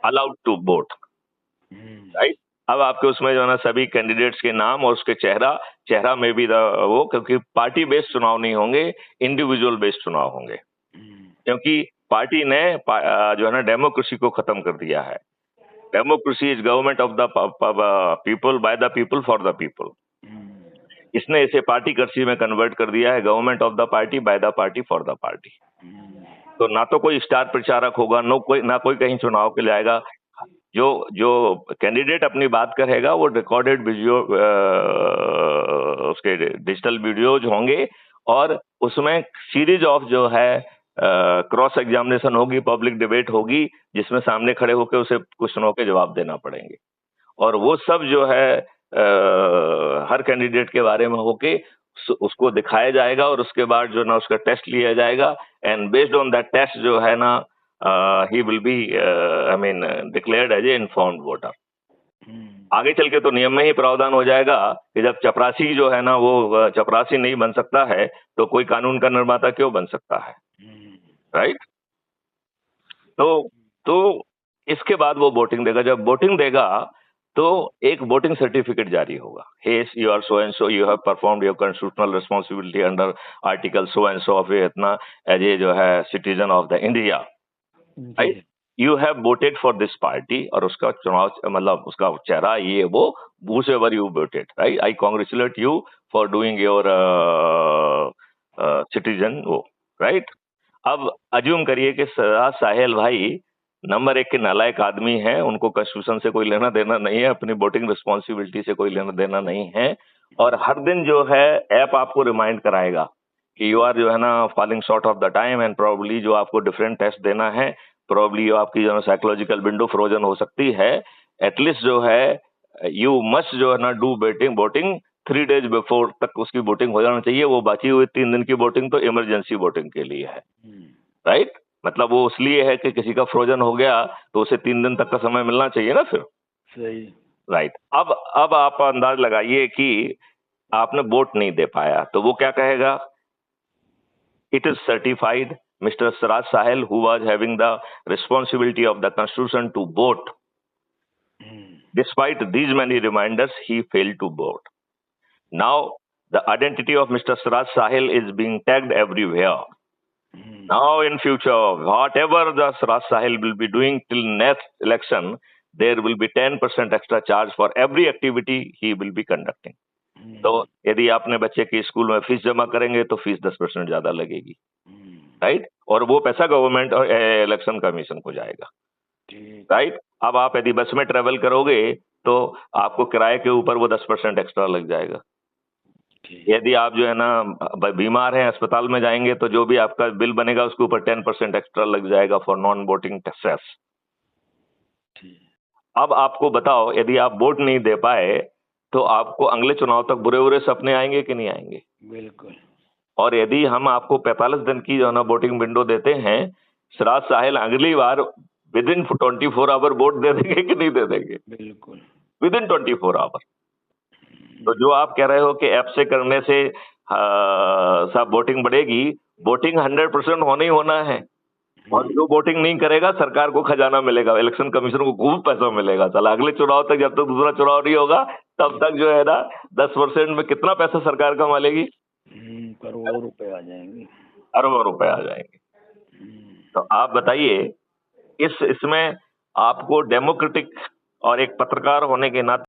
Allowed to vote, right. अब आपके उसमें जो है ना सभी कैंडिडेट्स के नाम और उसके चेहरा में भी वो, क्योंकि पार्टी बेस्ड चुनाव नहीं होंगे, इंडिविजुअल बेस्ड चुनाव होंगे, क्योंकि पार्टी ने जो है ना डेमोक्रेसी को खत्म कर दिया है। Democracy is government of the people, by the people, for the people. इसने इसे पार्टी कर्सी में कन्वर्ट कर दिया है, government of the party, by the party, for the party. तो ना तो कोई स्टार प्रचारक होगा, ना कोई कहीं चुनाव के लिए आएगा। जो जो कैंडिडेट अपनी बात करेगा वो रिकॉर्डेड वीडियो, उसके डिजिटल वीडियोज होंगे, और उसमें सीरीज ऑफ जो है क्रॉस एग्जामिनेशन होगी, पब्लिक डिबेट होगी, जिसमें सामने खड़े होकर उसे क्वेश्चनों के जवाब देना पड़ेंगे, और वो सब जो है हर कैंडिडेट के बारे में होके उसको दिखाया जाएगा, और उसके बाद जो ना उसका टेस्ट लिया जाएगा, and based on that test जो है ना ही will be declared as a informed voter. आगे चल के तो नियम में ही प्रावधान हो जाएगा कि जब चपरासी जो है ना वो चपरासी नहीं बन सकता है, तो कोई कानून का निर्माता क्यों बन सकता है, राइट। तो इसके बाद वो वोटिंग देगा। जब वोटिंग देगा तो एक वोटिंग सर्टिफिकेट जारी होगा, has you are so and so, you have performed your constitutional responsibility under article so and so of इतना एज ए जो है citizen of the India, right. You have voted for this party, और उसका चुनाव मतलब उसका चेहरा ये वो, whosoever you voted, right? I congratulate you for doing your citizen वो, right? अब अज्यूम करिए कि सराज साहिल भाई नंबर 1 के नालायक आदमी हैं, उनको कॉन्स्टिट्यूशन से कोई लेना देना नहीं है, अपनी वोटिंग रिस्पॉन्सिबिलिटी से कोई लेना देना नहीं है, और हर दिन जो है ऐप आपको रिमाइंड कराएगा कि यू आर जो है ना falling short of the time, and probably जो आपको डिफरेंट टेस्ट देना है, प्रोबेबली आपकी जो है साइकोलॉजिकल विंडो फ्रोजन हो सकती है, एटलीस्ट जो है यू मस्ट जो है ना डू वोटिंग 3 डेज बिफोर तक उसकी वोटिंग हो जाना चाहिए। वो बची हुई 3 दिन की वोटिंग तो इमरजेंसी वोटिंग के लिए है, राइट। मतलब वो इसलिए है कि किसी का फ्रोजन हो गया तो उसे 3 दिन तक का समय मिलना चाहिए ना फिर, सही, राइट। अब आप अंदाज लगाइए कि आपने वोट नहीं दे पाया, तो वो क्या कहेगा? It is certified mister Saraj Sahil who was having the responsibility of the constitution to vote, despite these many reminders he failed to vote. Now the identity of Mr. Siraj Sahil is being tagged everywhere. Now in future, whatever the Siraj Sahil will be doing till next election, there will be 10% extra charge for every activity he will be conducting. तो यदि आपने बच्चे के school में fees जमा करेंगे तो fees 10% ज्यादा लगेगी, राइट, और वो पैसा गवर्नमेंट और इलेक्शन कमीशन को जाएगा, राइट। अब आप यदि बस में ट्रेवल करोगे तो आपको किराए के ऊपर वो 10% एक्स्ट्रा लग जाएगा। यदि आप जो है ना बीमार हैं, अस्पताल में जाएंगे, तो जो भी आपका बिल बनेगा उसके ऊपर 10% एक्स्ट्रा लग जाएगा फॉर नॉन वोटिंग सेस। अब आपको बताओ, यदि आप वोट नहीं दे पाए तो आपको अगले चुनाव तक बुरे बुरे सपने आएंगे कि नहीं आएंगे? बिल्कुल। और यदि हम आपको 45 दिन की जो है ना वोटिंग विंडो देते हैं, सिराज साहिल अगली बार विद इन 24 आवर वोट दे देंगे कि नहीं दे देंगे? बिल्कुल, विद इन 24 आवर। तो जो आप कह रहे हो कि ऐप से करने से सब वोटिंग बढ़ेगी, वोटिंग 100% होना ही होना है, और जो वोटिंग नहीं करेगा सरकार को खजाना मिलेगा, इलेक्शन कमीशन को खूब पैसा मिलेगा। चला अगले चुनाव तक, जब तक दूसरा चुनाव नहीं होगा तब तक जो है ना 10% में कितना पैसा सरकार कमा लेगी? करोड़ों रुपए आ जाएंगे, अरबों रुपए आ जाएंगे। तो आप बताइए, इसमें आपको डेमोक्रेटिक और एक पत्रकार होने के नाते